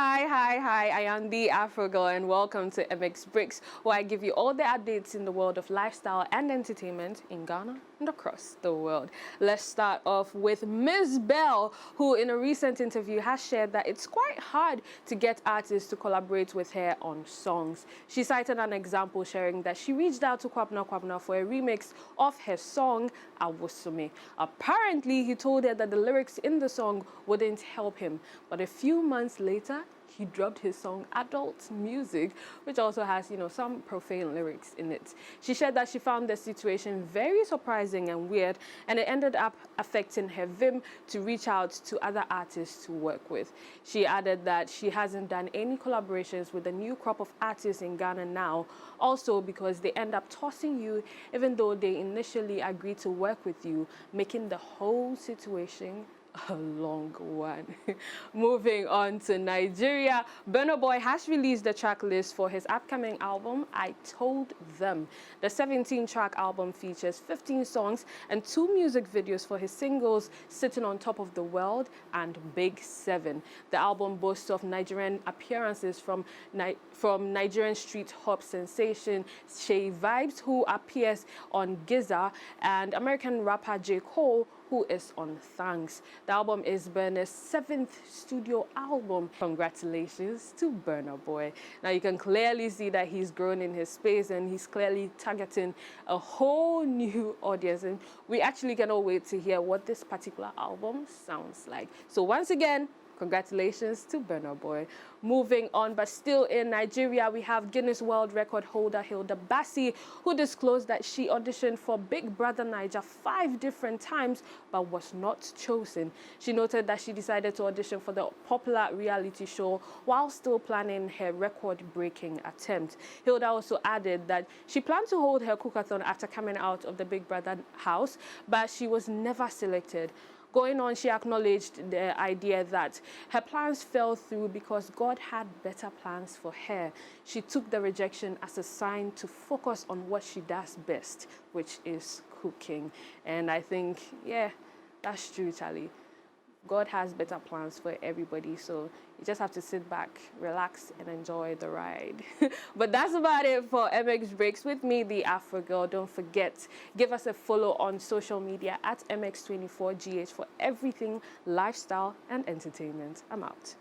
Hi. I am the AfroGirl and welcome to Breakz, where I give you all the updates in the world of lifestyle and entertainment in Ghana and across the world. Let's start off with Miss Bell, who in a recent interview has shared that it's quite hard to get artists to collaborate with her on songs. She cited an example sharing that she reached out to Kwabena for a remix of her song, Awosome. Apparently, he told her that the lyrics in the song wouldn't help him, but a few months later, he dropped his song Adult Music, which also has, some profane lyrics in it. She shared that she found the situation very surprising and weird, and it ended up affecting her vim to reach out to other artists to work with. She added that she hasn't done any collaborations with the new crop of artists in Ghana now, also because they end up tossing you even though they initially agreed to work with you, making the whole situation a long one. Moving on to Nigeria, Burna Boy has released the track list for his upcoming album, I Told Them. The 17-track album features 15 songs and 2 music videos for his singles Sitting on Top of the World and Big 7. The album boasts of Nigerian appearances from Nigerian street hop sensation Shay Vibes, who appears on Giza, and American rapper J. Cole, who is on Thanks. The album is Burna's 7th studio album. Congratulations to Burna Boy. Now you can clearly see that he's grown in his space and he's clearly targeting a whole new audience. And we actually cannot wait to hear what this particular album sounds like. So once again, congratulations to Burna Boy. Moving on, but still in Nigeria, we have Guinness World Record holder Hilda Bassi, who disclosed that she auditioned for Big Brother Naija 5 different times, but was not chosen. She noted that she decided to audition for the popular reality show while still planning her record-breaking attempt. Hilda also added that she planned to hold her cookathon after coming out of the Big Brother house, but she was never selected. Going on, she acknowledged the idea that her plans fell through because God had better plans for her. She took the rejection as a sign to focus on what she does best, which is cooking. And I think, yeah, that's true, Charlie. God has better plans for everybody, so you just have to sit back, relax, and enjoy the ride. But that's about it for Breakz with me, the AfroGirl. Don't forget, give us a follow on social media at MX24GH for everything lifestyle and entertainment. I'm out.